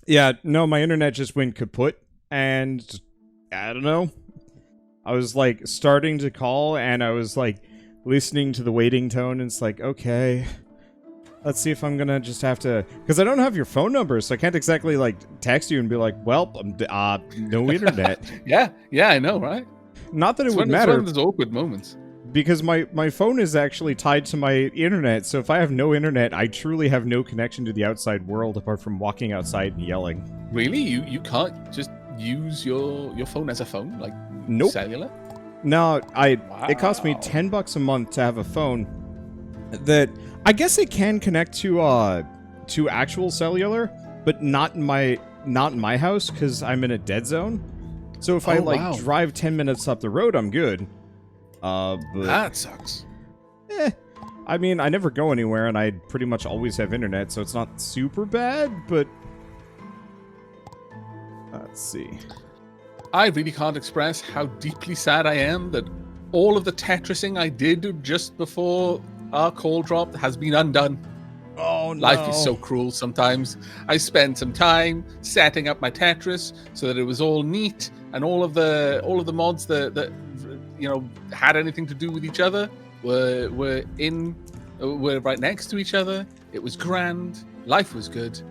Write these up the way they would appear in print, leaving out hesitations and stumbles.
Yeah, no, my internet just went kaput, and I don't know. I was like starting to call, and I was like listening to the waiting tone, and it's like, okay, let's see if I'm gonna just have to, because I don't have your phone number, so I can't exactly like text you and be like, well, no internet. Yeah, I know, right? Not that it would It's matter, one of those awkward moments. because my phone is actually tied to my internet, so if I have no internet, I truly have no connection to the outside world apart from walking outside and yelling. Really? You can't just use your phone as a phone, like Nope. cellular? No, Wow. it cost me $10 a month to have a phone that I guess it can connect to actual cellular, but not in my house because I'm in a dead zone. So if I wow. drive 10 minutes up the road, I'm good. But That sucks. I mean, I never go anywhere, and I pretty much always have internet, so it's not super bad. But let's see. I really can't express how deeply sad I am that all of the Tetrising I did just before our call dropped has been undone. Oh no! Life is so cruel sometimes. I spent some time setting up my Tetris so that it was all neat, and all of the mods that had anything to do with each other were right next to each other. It was grand. Life was good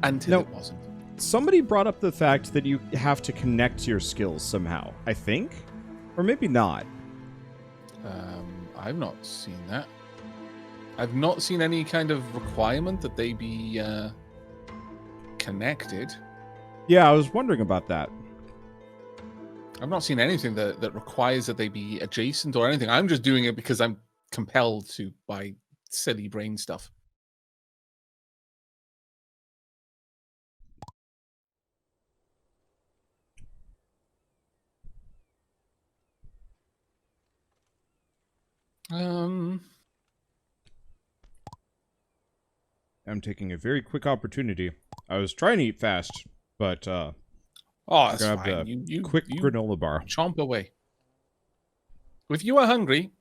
until it wasn't. Somebody brought up the fact that you have to connect your skills somehow, I think. Or maybe not. I've not seen that. I've not seen any kind of requirement that they be connected. Yeah, I was wondering about that. I've not seen anything that requires that they be adjacent or anything. I'm just doing it because I'm compelled to by silly brain stuff. I'm taking a very quick opportunity. I was trying to eat fast, but that's grabbed fine. a quick granola bar. Chomp away. If you are hungry,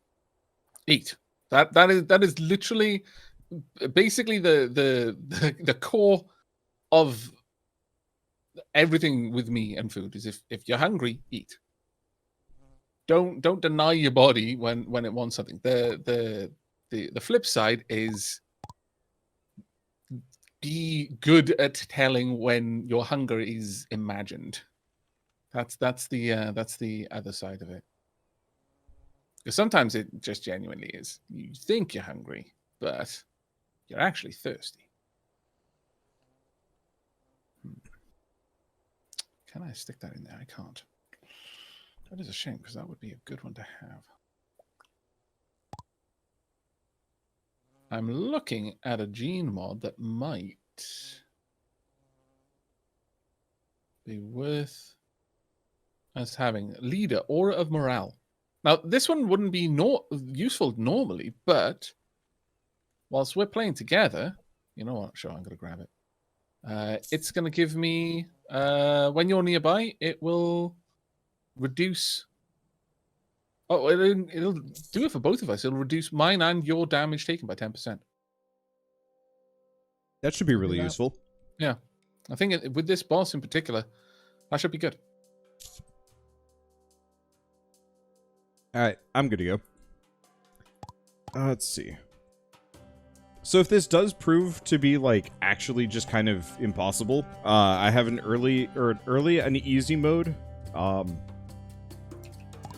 eat. That is literally basically the core of everything with me and food is if you're hungry, eat. Don't deny your body when it wants something. The flip side is be good at telling when your hunger is imagined. That's the other side of it. Because sometimes it just genuinely is. You think you're hungry, but you're actually thirsty. Can I stick that in there? I can't. That is a shame, because that would be a good one to have. I'm looking at a gene mod that might be worth us having. Leader, Aura of Morale. Now, this one wouldn't be useful normally, but whilst we're playing together, you know what? Sure, I'm going to grab it. It's going to give me, when you're nearby, it will reduce. Oh, it'll do it for both of us. It'll reduce mine and your damage taken by 10%. That should be really useful. Yeah. I think with this boss in particular, that should be good. Alright, I'm good to go. Let's see. So if this does prove to be, like, actually just kind of impossible, I have an early and easy mode.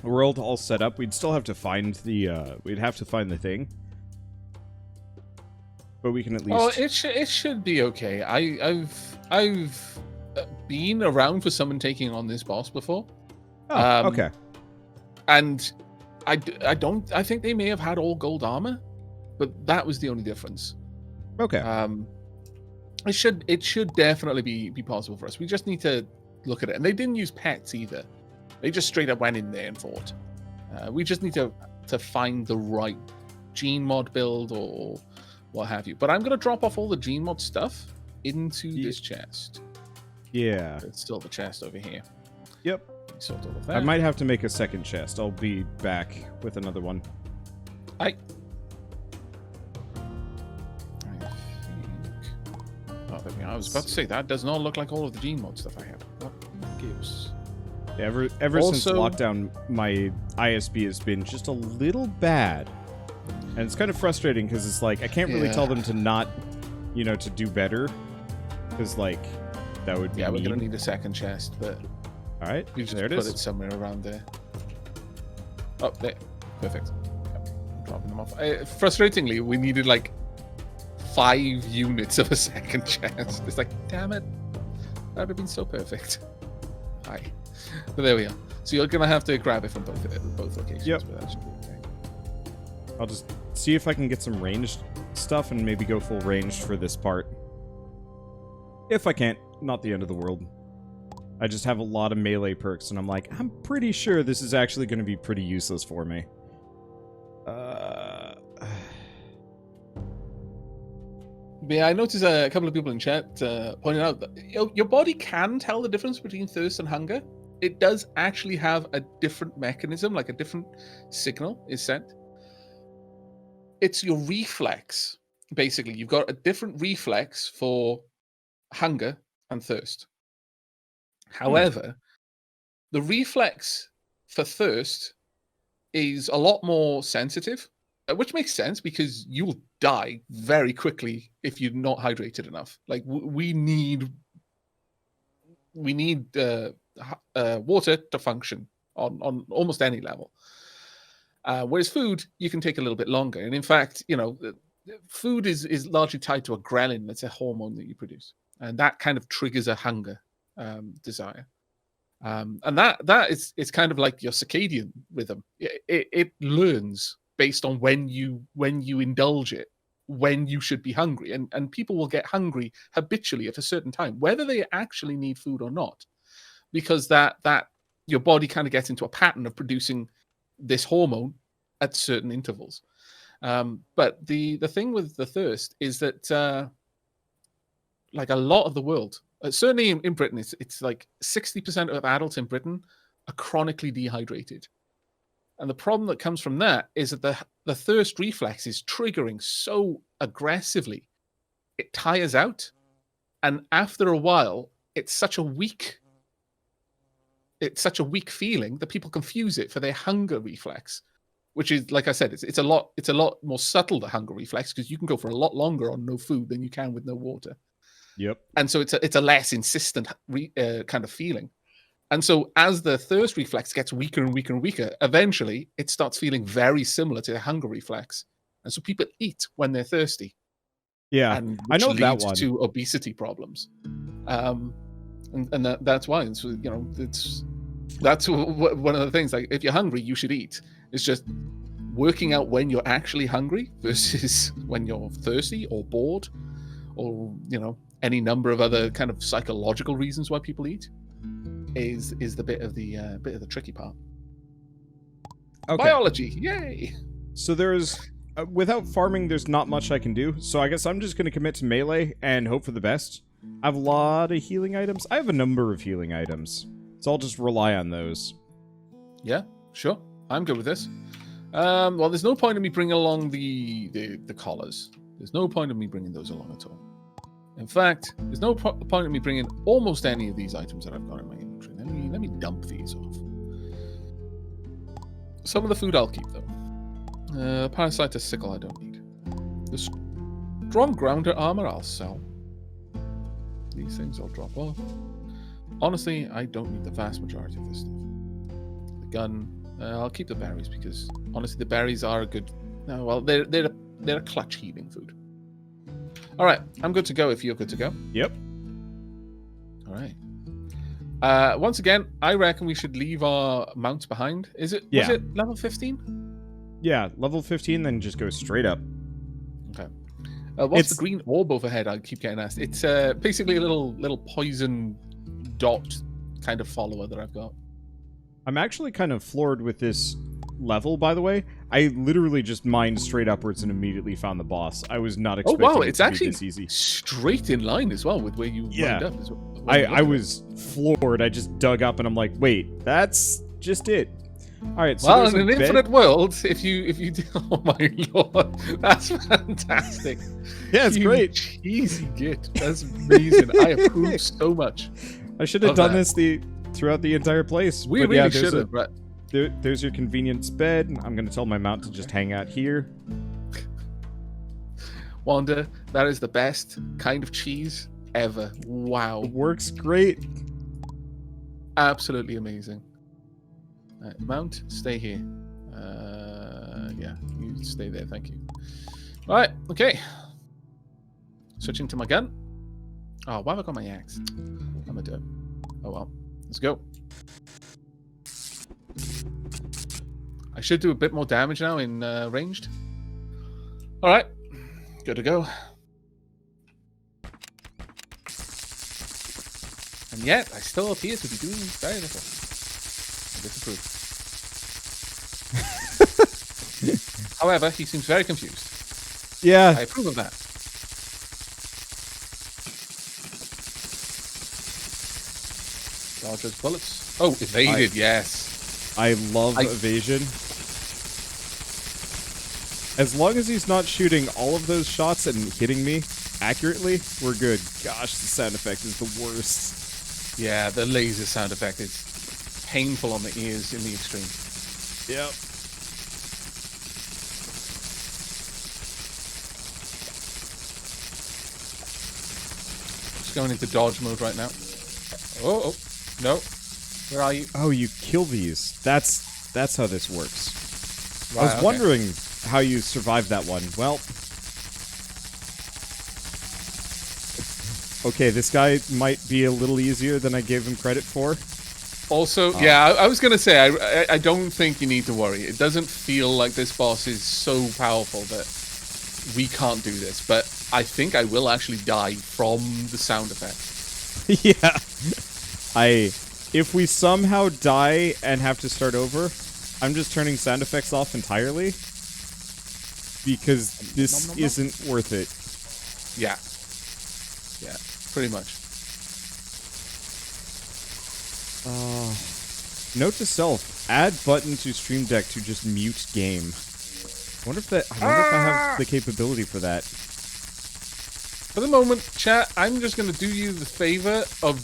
World all set up. We'd still have to find the thing. But we can at least... Oh, it should be okay. I've been around for someone taking on this boss before. Oh, okay. And I think they may have had all gold armor, but that was the only difference. Okay. It should definitely be possible for us. We just need to look at it. And they didn't use pets either. They just straight up went in there and fought. We just need to find the right gene mod build or what have you. But I'm going to drop off all the gene mod stuff into this chest. Yeah. It's still the chest over here. Yep. Sort all of that. I might have to make a second chest. I'll be back with another one. I think... Oh, there we I was about to say, that does not look like all of the gene mod stuff I have. What gives? Ever since lockdown, my ISB has been just a little bad. And it's kind of frustrating because it's like, I can't really tell them to not, to do better. Because, like, that would be we're going to need a second chest, but... Alright, you just there it put is. it somewhere around there. Oh, there. Perfect. Yep. I'm dropping them off. Frustratingly, we needed, like, 5 units of a second chest. It's like, damn it. That would have been so perfect. Hi. But there we are. So you're going to have to grab it from both locations. Yep. But that should be okay. I'll just see if I can get some ranged stuff and maybe go full ranged for this part. If I can't, not the end of the world. I just have a lot of melee perks, and I'm like, I'm pretty sure this is actually going to be pretty useless for me. Yeah, I noticed a couple of people in chat pointing out that your body can tell the difference between thirst and hunger. It does actually have a different mechanism, like a different signal is sent. It's your reflex, basically. You've got a different reflex for hunger and thirst. However, the reflex for thirst is a lot more sensitive, which makes sense because you will die very quickly if you're not hydrated enough. Like we need water to function on almost any level. Whereas food, you can take a little bit longer. And in fact, food is largely tied to a ghrelin. That's a hormone that you produce. And that kind of triggers a hunger desire. And that is kind of like your circadian rhythm. It learns based on when you indulge it, when you should be hungry. And people will get hungry habitually at a certain time, whether they actually need food or not, because that your body kind of gets into a pattern of producing this hormone at certain intervals. But the thing with the thirst is that like a lot of the world, certainly in Britain, it's like 60% of adults in Britain are chronically dehydrated. And the problem that comes from that is that the thirst reflex is triggering so aggressively, it tires out. And after a while, it's such a weak feeling that people confuse it for their hunger reflex, which is, like I said, it's a lot more subtle, the hunger reflex, because you can go for a lot longer on no food than you can with no water. Yep. And so it's a less insistent kind of feeling. And so as the thirst reflex gets weaker and weaker and weaker, eventually it starts feeling very similar to the hunger reflex. And so people eat when they're thirsty. Yeah, and I know that leads one. to obesity problems. And that's why that's one of the things. Like, if you're hungry, you should eat. It's just working out when you're actually hungry versus when you're thirsty or bored, or any number of other kind of psychological reasons why people eat is the bit of the tricky part. Okay. Biology, yay! So there's without farming, there's not much I can do. So I guess I'm just going to commit to melee and hope for the best. I have a lot of healing items. I have a number of healing items, so I'll just rely on those. Yeah, sure. I'm good with this. Well, there's no point in me bringing along the collars. There's no point in me bringing those along at all. In fact, there's no point in me bringing almost any of these items that I've got in my inventory. Let me dump these off. Some of the food I'll keep, though. Parasite sickle I don't need. The strong grounder armor I'll sell. These things I'll drop off. Honestly, I don't need the vast majority of this stuff. The gun, I'll keep the berries because honestly, the berries are a good. Well, they're a clutch healing food. All right, I'm good to go if you're good to go. Yep. All right. Once again, I reckon we should leave our mounts behind. Was it level 15? Yeah, level 15, then just go straight up. Okay. What's the green orb overhead? I keep getting asked. It's basically a little poison dot kind of follower that I've got. I'm actually kind of floored with this level, by the way. I literally just mined straight upwards and immediately found the boss. I was not expecting it to be this easy. Straight in line as well with where you lined up as well. I was floored. I just dug up and I'm like, wait, that's just it. All right. So Well, there's in a an bed. infinite world, if you do, oh my lord, that's fantastic. Yeah, it's You great. cheesy git. That's amazing. I approve so much. I should have of done that. this throughout the entire place. We but really yeah, should have, but there's your convenience bed. I'm gonna tell my mount to just hang out here. Wanda, that is the best kind of cheese ever. Wow. It works great. Absolutely amazing. Mount, stay here. Yeah, you stay there, thank you. Alright, okay. Switching to my gun. Oh, why have I got my axe? I'm a dope. Oh well. Let's go. I should do a bit more damage now in ranged. Alright. Good to go. And yet, I still appear to be doing very little. I disapprove. However, he seems very confused. Yeah. I approve of that. Dodge those bullets. Oh, evaded, yes. I love I- evasion. As long as he's not shooting all of those shots and hitting me accurately, we're good. Gosh, the sound effect is the worst. Yeah, the laser sound effect is painful on the ears in the extreme. Yep. Just going into dodge mode right now. Oh, no. Where are you? Oh, you kill these. That's how this works. Right, I was okay. wondering how you survived that one. Well, okay, this guy might be a little easier than I gave him credit for. Also, yeah, I was going to say, I don't think you need to worry. It doesn't feel like this boss is so powerful that we can't do this. But I think I will actually die from the sound effect. Yeah. If we somehow die and have to start over, I'm just turning sound effects off entirely. Because this isn't worth it. Yeah. Yeah, pretty much. Note to self, add button to Stream Deck to just mute game. I wonder if I have the capability for that. For the moment, chat, I'm just going to do you the favor of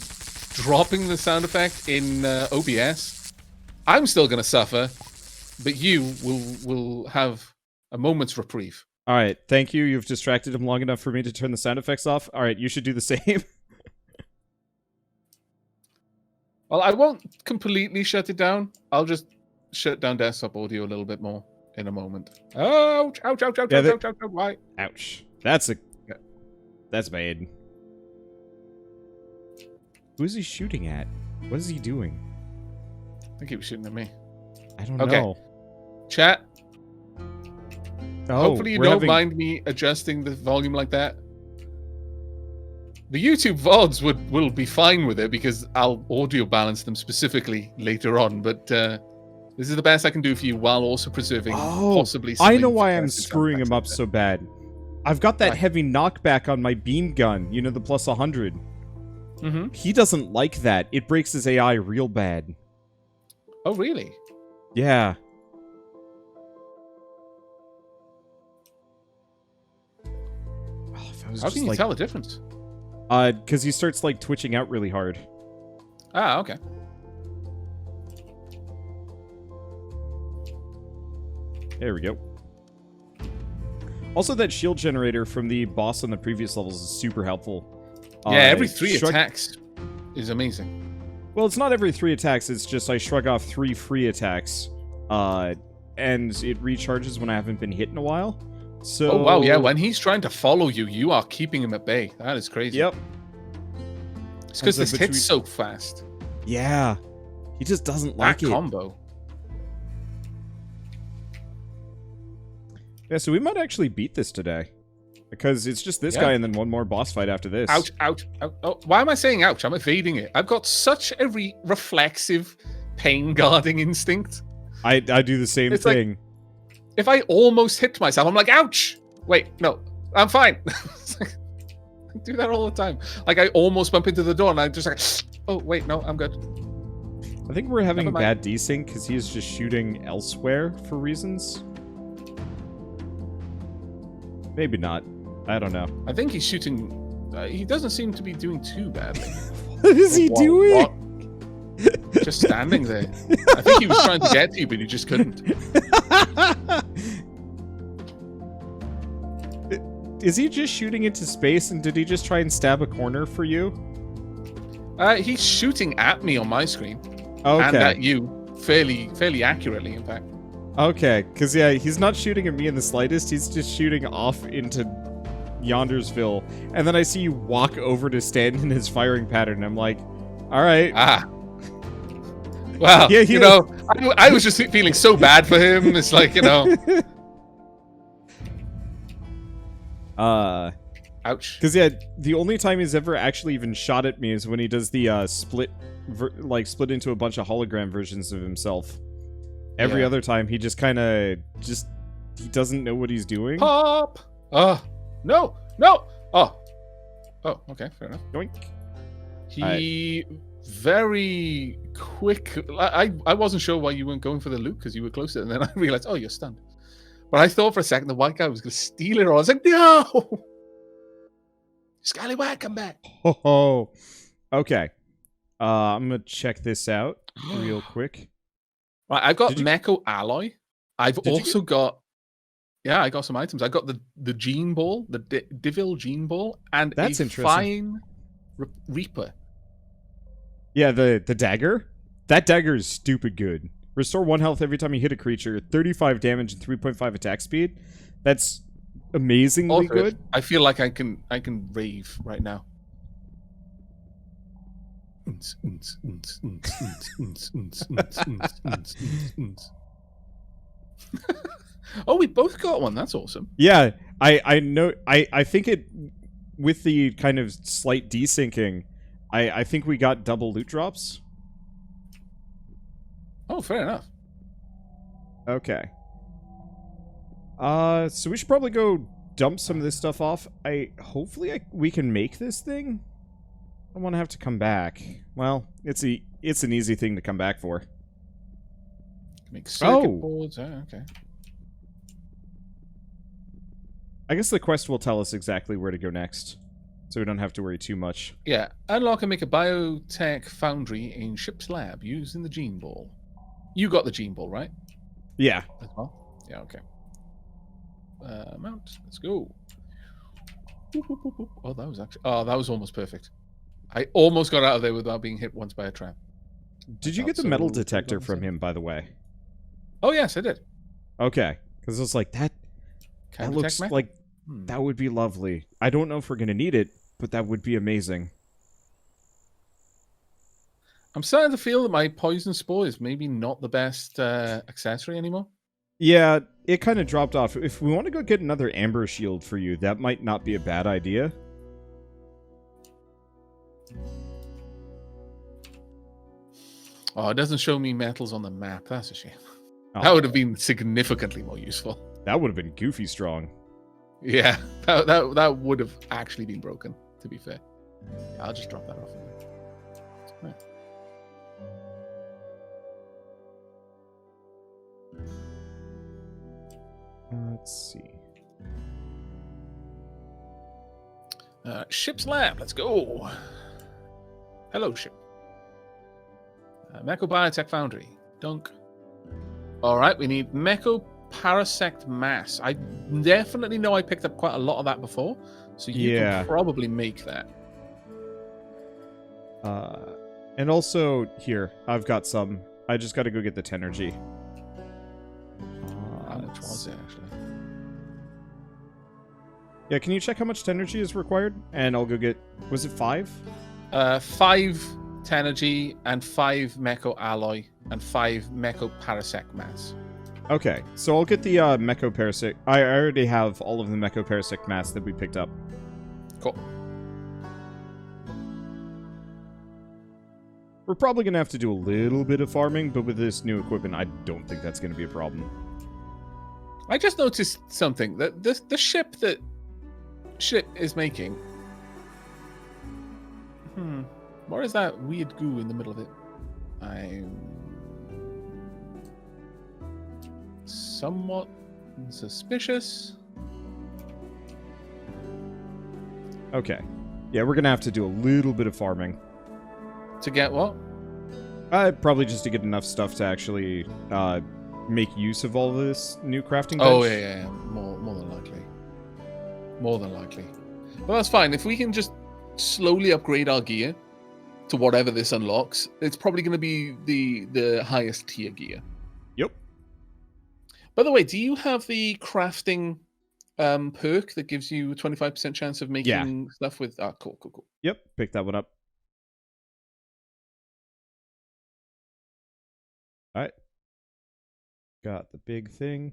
dropping the sound effect in OBS. I'm still going to suffer, but you will have a moment's reprieve. All right, thank you. You've distracted him long enough for me to turn the sound effects off. All right, you should do the same. Well, I won't completely shut it down. I'll just shut down desktop audio a little bit more in a moment. Ouch, ouch, ouch, ouch, Yeah, ouch, ouch, ouch, ouch, why? Ouch. That's bad. Who is he shooting at? What is he doing? I think he was shooting at me. I don't Okay. know. Chat, Oh, hopefully you we're don't having- mind me adjusting the volume like that. The YouTube VODs will be fine with it because I'll audio balance them specifically later on, but this is the best I can do for you while also preserving possibly I know something why I'm fantastic sound screwing effects him up like so bad. I've got that Why? heavy knockback on my beam gun, you know, the plus 100. that. Mm-hmm. He doesn't like that. It breaks his AI real bad. Oh, really? Yeah. Oh, if I was How just can you like, tell the difference? because he starts like twitching out really hard. Ah, okay. There we go. Also, that shield generator from the boss on the previous levels is super helpful. Yeah, every 3 shrug- attacks is amazing. Well, it's not every 3 attacks, it's just I shrug off 3 free attacks. And it recharges when I haven't been hit in a while. So... Oh, wow, yeah, when he's trying to follow you, you are keeping him at bay. That is crazy. Yep. It's because And so this hits so fast. Yeah. He just doesn't like That it. combo. Yeah, so we might actually beat this today. Because it's just this Yeah. guy and then one more boss fight after this. Ouch, ouch, ouch. Oh, why am I saying ouch? I'm evading it. I've got such a reflexive pain guarding instinct. I do the same It's like- thing. If I almost hit myself, I'm like, ouch! Wait, no, I'm fine. It's like, I do that all the time. Like, I almost bump into the door and I just like, oh, wait, no, I'm good. I think we're having Never mind. bad desync because he is just shooting elsewhere for reasons. Maybe not. I don't know. I think he's shooting. He doesn't seem to be doing too badly. What is he doing? What? Just standing there. I think he was trying to get to you, but he just couldn't. Is he just shooting into space, and did he just try and stab a corner for you? He's shooting at me on my screen. Okay. And at you, fairly accurately, in fact. Okay, because yeah, he's not shooting at me in the slightest. He's just shooting off into Yondersville, and then I see you walk over to stand in his firing pattern. I'm like, all right. Ah. Well, Yeah, you know, I was just feeling so bad for him. It's like, you know. Ouch. Because yeah, the only time he's ever actually even shot at me is when he does the split into a bunch of hologram versions of himself. Every Yeah. other time, he just kind of he doesn't know what he's doing. Pop. No. Oh, okay, fair enough. Yoink. He very quick. I wasn't sure why you weren't going for the loot because you were closer, and then I realized, oh, you're stunned. But I thought for a second the white guy was going to steal it, or I was like, no, Scallywag, come back. Oh, okay. I'm gonna check this out real quick. Right, I've got Did you- Mecho Alloy. I've you also got. Yeah, I got some items. I got the Gene Ball, the Devil Gene Ball, and That's a interesting. fine Reaper. Yeah, the dagger. That dagger is stupid good. Restore 1 health every time you hit a creature, 35 damage and 3.5 attack speed. That's amazingly Also, good. I feel like I can rave right now. Oh, we both got one. That's awesome. Yeah, I know. I think it with the kind of slight desyncing. I think we got double loot drops. Oh, fair enough. Okay. So we should probably go dump some of this stuff off. Hopefully we can make this thing. I don't want to have to come back. Well, it's an easy thing to come back for. Make circuit Oh. boards. Oh, okay. I guess the quest will tell us exactly where to go next, so we don't have to worry too much. Yeah, unlock and make a biotech foundry in ship's lab using the Gene Ball. You got the Gene Ball, right? Yeah. As well? Yeah, okay. Mount. Let's go. Boop, boop, boop, boop. Oh, that was almost perfect. I almost got out of there without being hit once by a trap. Did you felt get the metal so detector good, from him, by the way? Oh, yes, I did. Okay, because I was like, that Can looks detect like metal? that would be lovely. I don't know if we're gonna need it, but that would be amazing. I'm starting to feel that my poison spore is maybe not the best accessory anymore. Yeah, it kind of dropped off. If we want to go get another amber shield for you, that might not be a bad idea. Oh, it doesn't show me metals on the map. That's a shame. Oh, That would have been significantly more useful. that would have been goofy strong. Yeah, that would have actually been broken, to be fair. I'll just drop that off. Right. Let's see. Ship's lab, let's go. Hello, ship. Mecho Biotech Foundry. Dunk. All right, we need Mecho Parasect Mass. I definitely know I picked up quite a lot of that before, so you can probably make that. And also, here, I've got some. I just got to go get the Tenergy. How much was it, actually? Yeah, can you check how much Tenergy is required? And I'll go get... Was it 5? 5 Tenergy and 5 Mecho Alloy and 5 Mecho Parasect Mass. Okay, so I'll get the Mecho Parasect... I already have all of the Mecho Parasect Mass that we picked up. Cool. We're probably going to have to do a little bit of farming, but with this new equipment, I don't think that's going to be a problem. I just noticed something. That the ship that Ship is making... What is that weird goo in the middle of it? I'm somewhat suspicious. Okay. Yeah, we're gonna have to do a little bit of farming. To get what? Probably just to get enough stuff to actually make use of all this new crafting bench. Oh, yeah. More than likely. More than likely. Well, that's fine. If we can just slowly upgrade our gear to whatever this unlocks, it's probably going to be the highest tier gear. Yep. By the way, do you have the crafting perk that gives you a 25% chance of making stuff with... Ah, cool. Yep, pick that one up. All right. Got the big thing.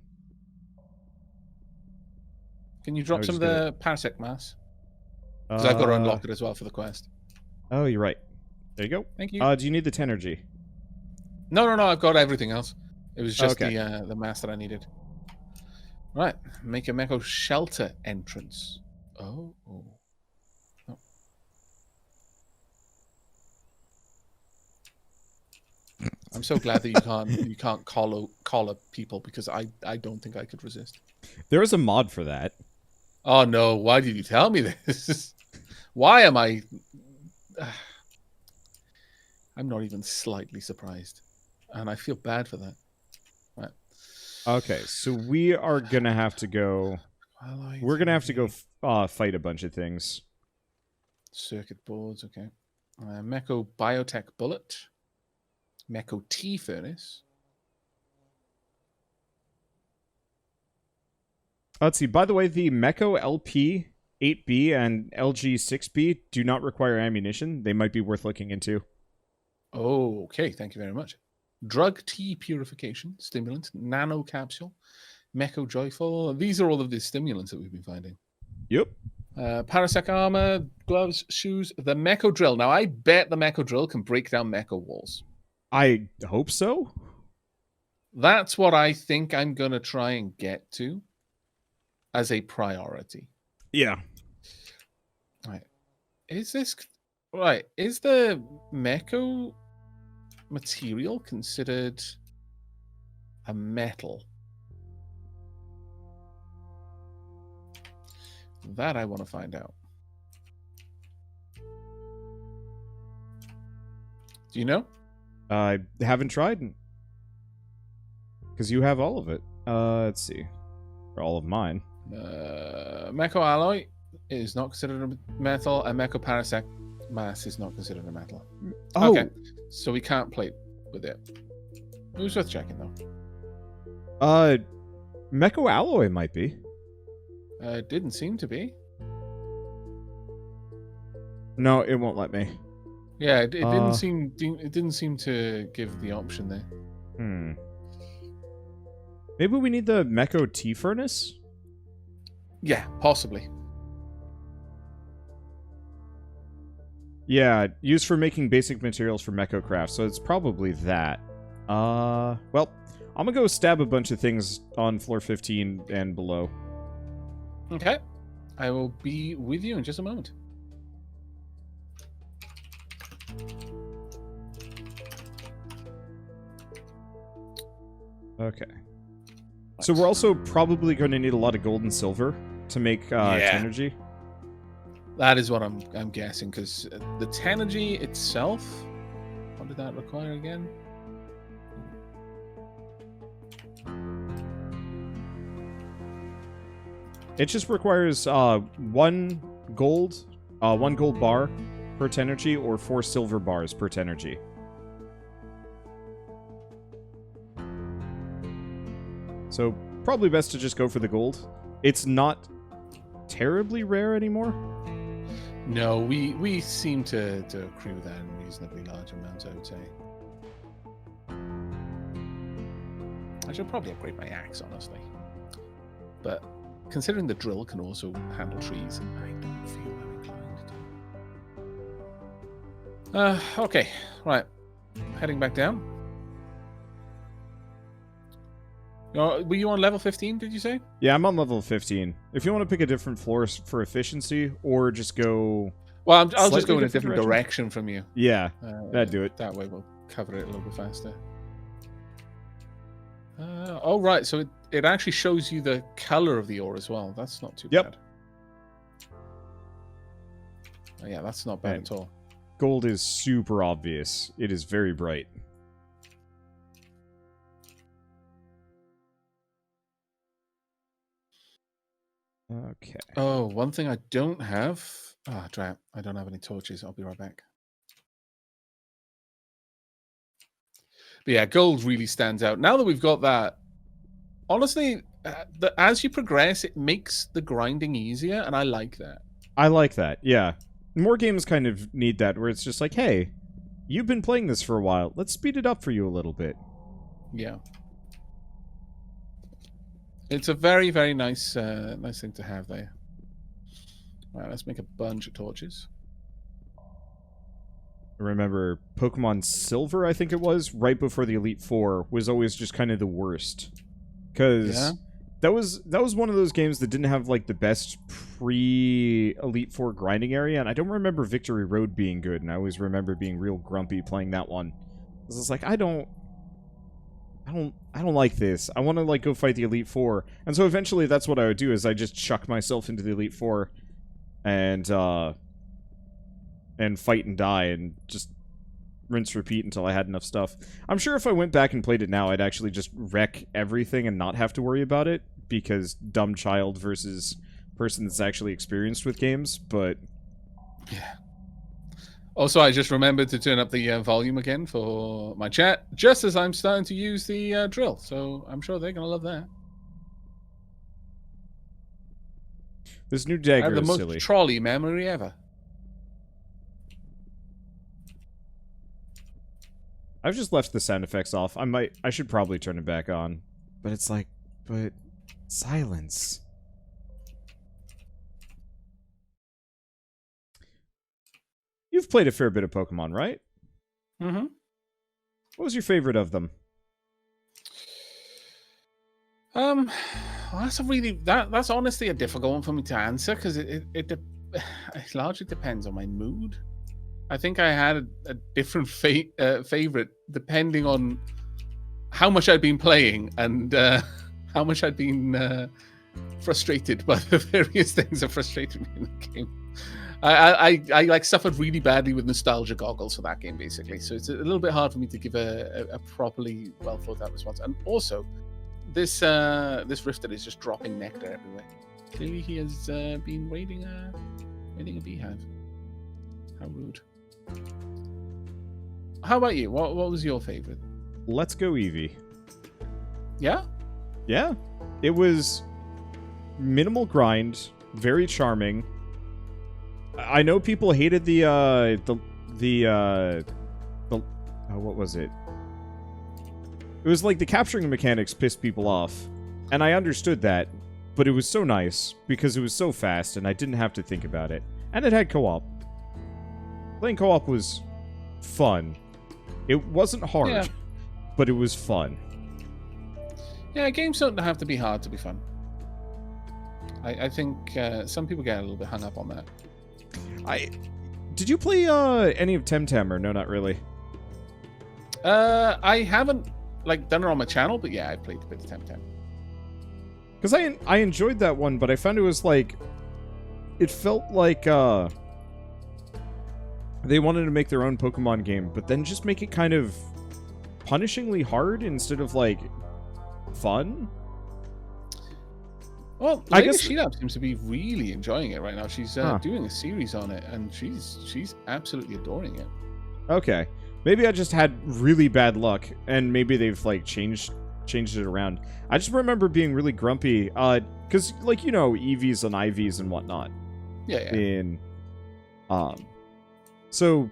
Can you drop some of the parasect mass? Because I've got to unlock it as well for the quest. Oh, you're right. There you go. Thank you. Do you need the tenergy? No. I've got everything else. It was just the mass that I needed. Right. Make a mecha shelter entrance. Oh. I'm so glad that you can't collar people, because I don't think I could resist. There is a mod for that. Oh no! Why did you tell me this? Why am I? I'm not even slightly surprised, and I feel bad for that. Right. Okay, so we are gonna have to go. We're gonna have to go fight a bunch of things. Circuit boards. Okay. Mecho biotech bullet. Mecho tea furnace. Let's see. By the way, the Mecho LP 8B and LG 6B do not require ammunition. They might be worth looking into. Oh, okay. Thank you very much. Drug tea purification, stimulant, nano capsule, Mecho joyful. These are all of the stimulants that we've been finding. Yep. Parasec armor, gloves, shoes, the Mecho drill. Now, I bet the Mecho drill can break down Mecho walls. I hope so. That's what I think I'm going to try and get to as a priority. Yeah. Right. Is the Mecho material considered a metal? That I want to find out. Do you know? I haven't tried. Because you have all of it. Let's see. For all of mine. Mecho alloy is not considered a metal, and Mecho parasect mass is not considered a metal. Oh. Okay. So we can't play with it. It was worth checking, though. Mecho alloy might be. It didn't seem to be. No, it won't let me. Yeah, it didn't seem. It didn't seem to give the option there. Maybe we need the Mecho tea furnace. Yeah, possibly. Yeah, used for making basic materials for Mecho craft. So it's probably that. Well, I'm gonna go stab a bunch of things on floor 15 and below. Okay, I will be with you in just a moment. Okay. So we're also probably going to need a lot of gold and silver to make Tenergy. That is what I'm guessing, because the Tenergy itself, what did that require again? It just requires one gold bar per Tenergy or 4 silver bars per Tenergy. So probably best to just go for the gold. It's not terribly rare anymore. No, we seem to accrue that in reasonably large amounts, I would say. I should probably upgrade my axe, honestly. But considering the drill can also handle trees, I don't feel that inclined to. Okay, right. Heading back down. Were you on level 15, did you say? Yeah, I'm on level 15. If you want to pick a different floor for efficiency, or just go... Well, I'll just go in a different direction from you. Yeah, that'd do it. That way we'll cover it a little bit faster. Oh, right. So it actually shows you the color of the ore as well. That's not too bad. Oh, yeah, that's not bad at all. Gold is super obvious. It is very bright. Okay. Oh, one thing I don't have. Ah, drat. I don't have any torches. I'll be right back. But yeah, gold really stands out. Now that we've got that, honestly, as you progress, it makes the grinding easier, and I like that. I like that, yeah. More games kind of need that, where it's just like, hey, you've been playing this for a while. Let's speed it up for you a little bit. Yeah. It's a very, very nice nice thing to have there. All right, let's make a bunch of torches. I remember Pokemon Silver, I think it was, right before the Elite Four, was always just kind of the worst. Because that was one of those games that didn't have, like, the best pre-Elite Four grinding area, and I don't remember Victory Road being good, and I always remember being real grumpy playing that one. Because it's like, I don't like this. I want to, like, go fight the Elite Four. And so eventually that's what I would do, is I just chuck myself into the Elite Four and fight and die and just rinse repeat until I had enough stuff. I'm sure if I went back and played it now, I'd actually just wreck everything and not have to worry about it, because dumb child versus person that's actually experienced with games, but... Yeah. Also, I just remembered to turn up the volume again for my chat, just as I'm starting to use the drill, so I'm sure they're going to love that. This new dagger I have the is most silly. trolley memory ever. I've just left the sound effects off. I should probably turn it back on. But it's like, but silence. You've played a fair bit of Pokemon, right? Mm-hmm. What was your favorite of them? Well, that's honestly a difficult one for me to answer, because it largely depends on my mood. I think I had a different favorite depending on how much I'd been playing and how much I'd been frustrated by the various things that frustrated me in the game. I like suffered really badly with nostalgia goggles for that game, basically. So it's a little bit hard for me to give a properly well thought out response. And also, this Rifter is just dropping nectar everywhere. Clearly, he has been raiding a beehive. How rude. How about you? What was your favorite? Let's Go Eevee. Yeah? Yeah. It was minimal grind, very charming. I know people hated what was it? It was like the capturing mechanics pissed people off. And I understood that, but it was so nice because it was so fast and I didn't have to think about it. And it had co-op. Playing co-op was fun. It wasn't hard, but it was fun. Yeah, games don't have to be hard to be fun. I think some people get a little bit hung up on that. Did you play any of Temtem, or no, not really? I haven't done it on my channel, but yeah, I played a bit of Temtem. Because I enjoyed that one, but I found it was like, it felt like they wanted to make their own Pokemon game, but then just make it kind of punishingly hard instead of like fun. Well, I guess Sheila seems to be really enjoying it right now. She's doing a series on it, and she's absolutely adoring it. Okay, maybe I just had really bad luck, and maybe they've like changed it around. I just remember being really grumpy, because like EVs and IVs and whatnot. Yeah. So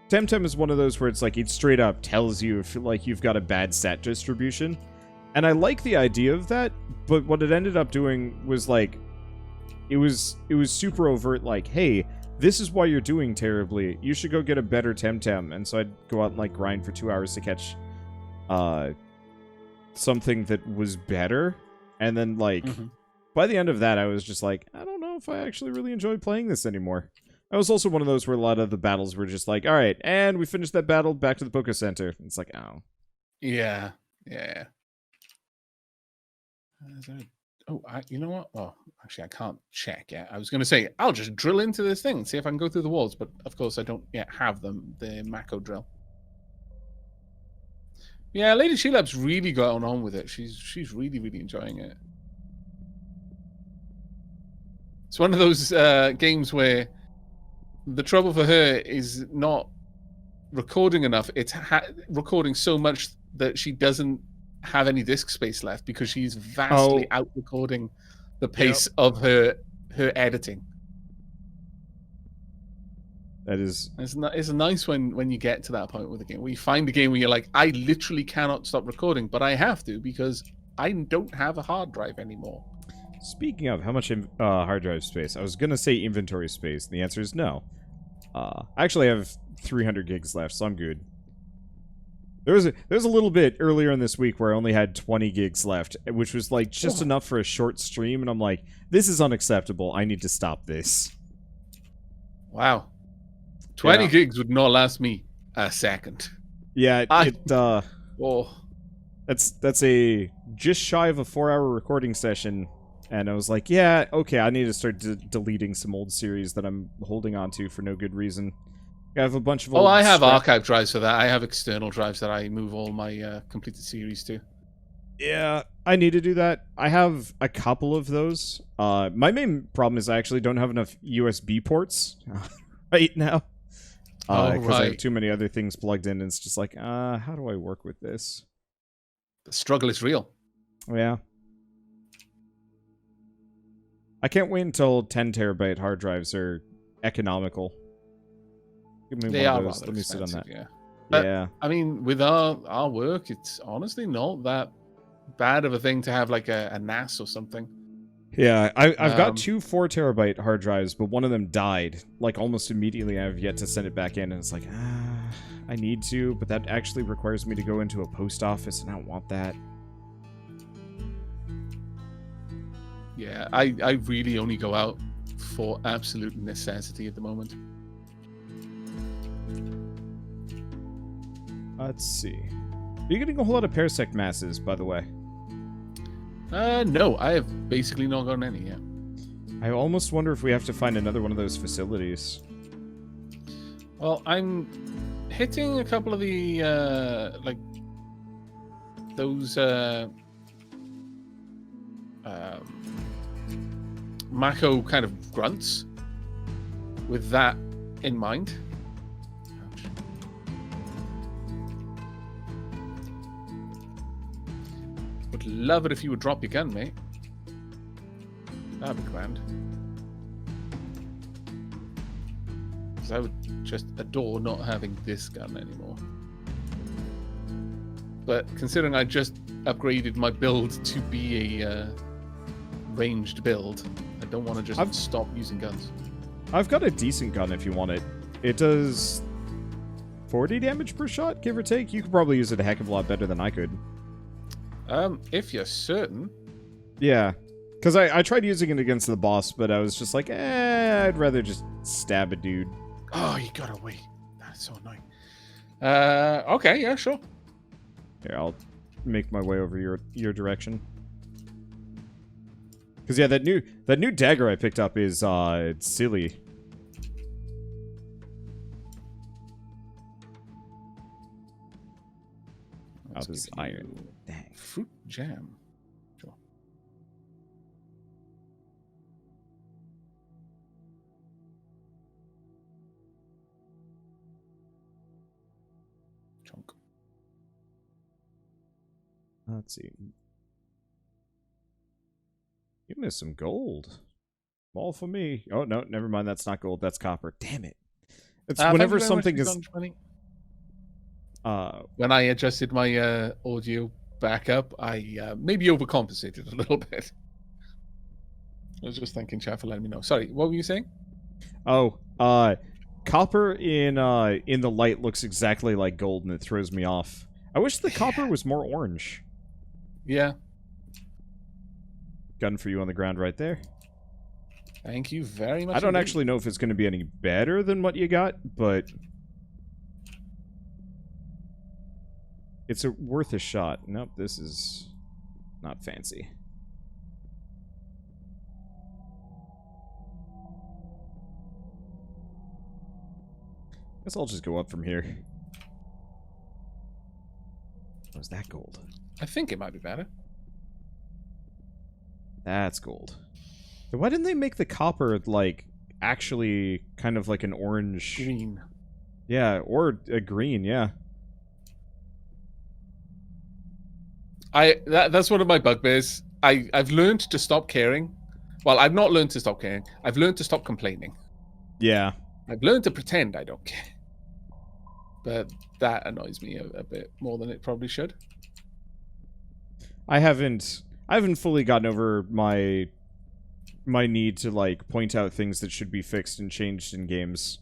Temtem is one of those where it's like it straight up tells you if like you've got a bad stat distribution. And I like the idea of that, but what it ended up doing was like it was super overt, like, hey, this is why you're doing terribly. You should go get a better Temtem. And so I'd go out and like grind for 2 hours to catch something that was better. And then like by the end of that I was just like, I don't know if I actually really enjoy playing this anymore. I was also one of those where a lot of the battles were just like, all right, and we finished that battle, back to the Poké Center. It's like, oh. Yeah. You know what? Oh, actually, I can't check yet. I was going to say, I'll just drill into this thing and see if I can go through the walls. But, of course, I don't yet have the Mako drill. Yeah, Lady Shelab's really going on with it. She's really, really enjoying it. It's one of those games where the trouble for her is not recording enough. It's recording so much that she doesn't have any disk space left because she's vastly out recording the pace of her editing. That is... It's nice when you get to that point with the game, where you find a game where you're like, I literally cannot stop recording, but I have to because I don't have a hard drive anymore. Speaking of, how much hard drive space? I was going to say inventory space, and the answer is no. I actually have 300 gigs left, so I'm good. There was a little bit earlier in this week where I only had 20 gigs left, which was like just enough for a short stream, and I'm like, this is unacceptable. I need to stop this. Wow. 20 gigs would not last me a second. Yeah, that's a just shy of a 4-hour recording session, and I was like, yeah, okay, I need to start deleting some old series that I'm holding on to for no good reason. I have a bunch of old I have archive drives for that. I have external drives that I move all my completed series to. Yeah, I need to do that. I have a couple of those. My main problem is I actually don't have enough USB ports right now. Because I have too many other things plugged in, and it's just like, how do I work with this? The struggle is real. Yeah. I can't wait until 10 terabyte hard drives are economical. Give me they one are of those. rather Let me sit on that. Yeah. Yeah. I mean, with our work, it's honestly not that bad of a thing to have like a NAS or something. Yeah, I've got 2 4-terabyte hard drives, but one of them died, like, almost immediately. I've yet to send it back in, and it's like, I need to, but that actually requires me to go into a post office, and I don't want that. Yeah, I really only go out for absolute necessity at the moment. Let's see. Are you getting a whole lot of parasect masses, by the way? No, I have basically not gotten any yet. I almost wonder if we have to find another one of those facilities. Well, I'm hitting a couple of the, like, those, Mako kind of grunts with that in mind. Ouch. Would love it if you would drop your gun, mate. That'd be grand. Because I would just adore not having this gun anymore. But considering I just upgraded my build to be a ranged build, I don't want to just stop using guns. I've got a decent gun if you want it. It does 40 damage per shot, give or take. You could probably use it a heck of a lot better than I could. If you're certain. Yeah. Because I tried using it against the boss, but I was just like, I'd rather just stab a dude. Oh, you gotta wait. That's so annoying. Okay, yeah, sure. Here, I'll make my way over your direction. Because yeah, that new dagger I picked up is it's silly. Oh, this is iron. Dang. Fruit jam. Sure. Chunk. Let's see. Give me some gold. All for me. Oh, no, never mind. That's not gold. That's copper. Damn it. It's whenever something is... When I adjusted my audio back up, I maybe overcompensated a little bit. I was just thanking chat for letting me know. Sorry, what were you saying? Oh, copper in the light looks exactly like gold, and it throws me off. I wish the copper was more orange. Yeah. Gun for you on the ground right there. Thank you very much. I don't indeed. actually know if it's going to be any better than what you got, but it's worth a shot. Nope, this is not fancy. Guess I'll just go up from here. Was that gold? I think it might be better. That's gold. Then why didn't they make the copper, like, actually kind of like an orange... Green. Yeah, or a green, yeah. That's one of my bugbears. I've learned to stop caring. Well, I've not learned to stop caring. I've learned to stop complaining. Yeah. I've learned to pretend I don't care. But that annoys me a bit more than it probably should. I haven't fully gotten over my need to, like, point out things that should be fixed and changed in games.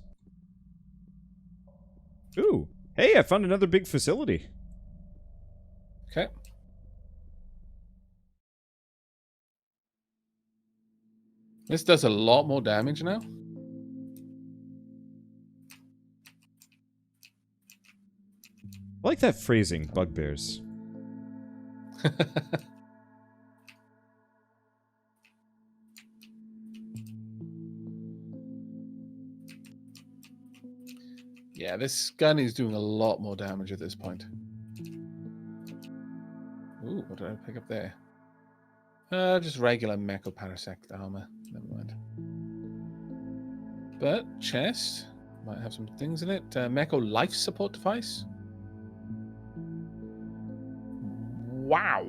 Ooh. Hey, I found another big facility. Okay. This does a lot more damage now. I like that phrasing, bugbears. Yeah, this gun is doing a lot more damage at this point. Ooh, what did I pick up there? Just regular mecha parasect armor. Never mind. But chest might have some things in it. Mecha life support device. Wow.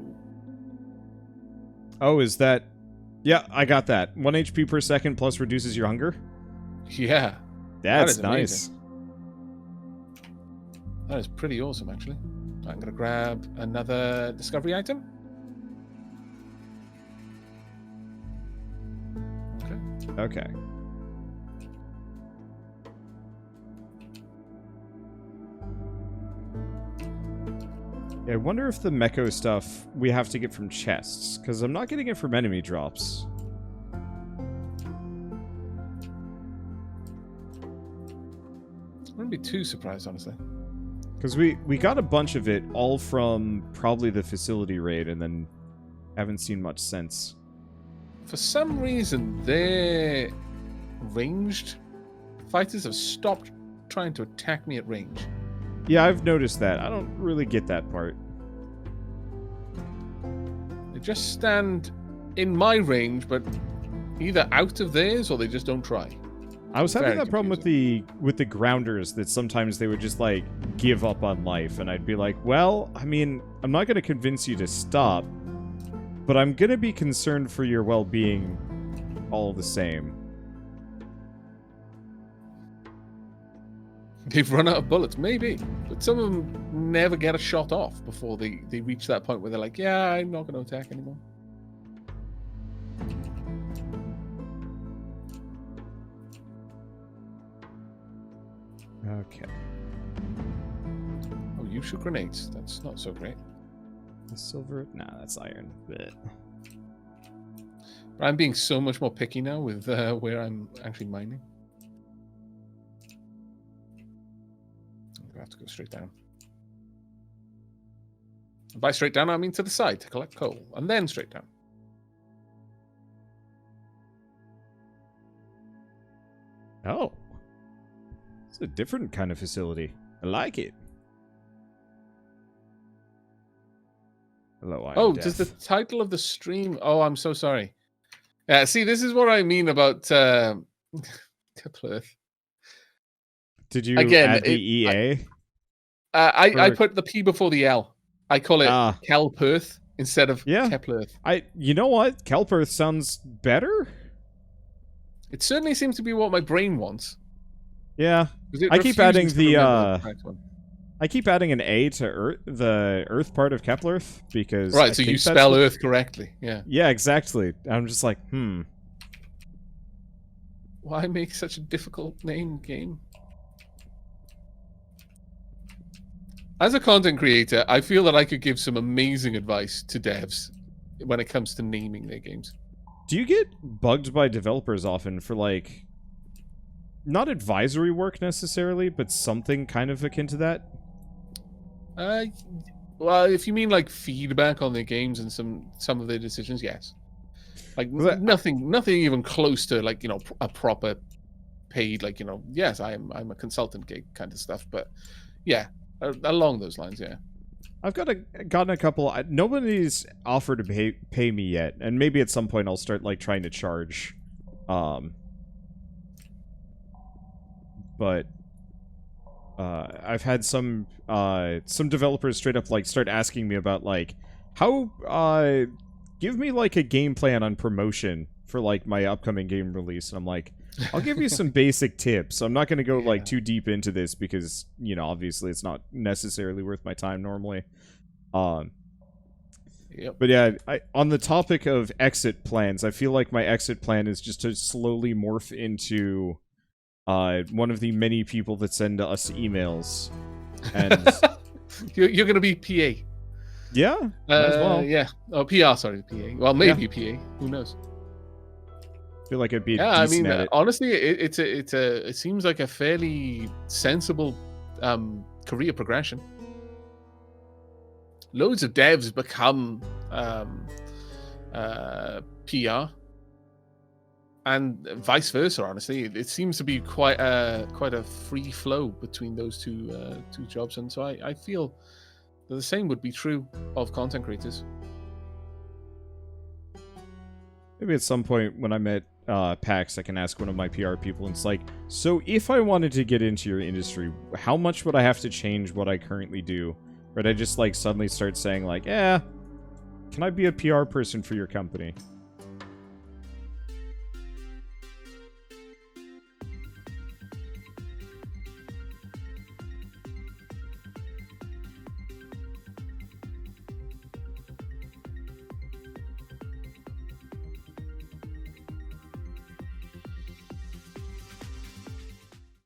Oh, is that... Yeah, I got that. 1 HP per second plus reduces your hunger? Yeah. That's is nice. amazing. That is pretty awesome, actually. I'm going to grab another discovery item. Okay. Okay. Yeah, I wonder if the mecho stuff we have to get from chests, because I'm not getting it from enemy drops. I wouldn't be too surprised, honestly. Because we got a bunch of it all from probably the facility raid, and then haven't seen much since. For some reason, their ranged fighters have stopped trying to attack me at range. Yeah, I've noticed that. I don't really get that part. They just stand in my range, but either out of theirs or they just don't try. I was having Very that problem with the grounders, that sometimes they would just, like, give up on life, and I'd be like, well, I mean, I'm not going to convince you to stop, but I'm going to be concerned for your well-being all the same. They've run out of bullets, maybe. But some of them never get a shot off before they reach that point where they're like, yeah, I'm not going to attack anymore. Okay. Oh, you shoot grenades. That's not so great. The silver? Nah, that's iron. Blech. But I'm being so much more picky now with where I'm actually mining. I'm going to have to go straight down. And by straight down, I mean to the side to collect coal. And then straight down. Oh. It's a different kind of facility. I like it. Hello, I'm deaf. Does the title of the stream... Oh, I'm so sorry. Yeah, see, this is what I mean about Keplerth. Did you Again, add the EA? I put the P before the L. I call it Keplerth instead of Keplerth. You know what? Keplerth sounds better? It certainly seems to be what my brain wants. Yeah. I keep adding I keep adding an A to the Earth part of Keplerth because right. So you spell Earth correctly. Yeah. Yeah, exactly. I'm just like, Why make such a difficult name game? As a content creator, I feel that I could give some amazing advice to devs when it comes to naming their games. Do you get bugged by developers often for, like, not advisory work necessarily, but something kind of akin to that? Well, if you mean like feedback on their games and some of their decisions, yes. Like nothing even close to like a proper paid yes, I'm a consultant gig kind of stuff, but yeah, along those lines, yeah. I've gotten a couple. Nobody's offered to pay me yet, and maybe at some point I'll start like trying to charge. But I've had some developers straight up like start asking me about like how give me like a game plan on promotion for like my upcoming game release, and I'm like, I'll give you some basic tips. I'm not going to go like too deep into this because, obviously it's not necessarily worth my time normally. Yep. But yeah, on the topic of exit plans, I feel like my exit plan is just to slowly morph into one of the many people that send us emails. And you're going to be PA. Yeah, might as well. Yeah. Oh, PR, sorry, PA. Well, maybe PA. Who knows? Feel like it'd be decent at it. Honestly, it seems like a fairly sensible career progression. Loads of devs become PR, and vice versa. Honestly, it seems to be quite a free flow between those two jobs, and so I feel that the same would be true of content creators. Maybe at some point when I'm at PAX, I can ask one of my PR people, and it's like, so if I wanted to get into your industry, how much would I have to change what I currently do? Or would I just like suddenly start saying like, can I be a PR person for your company?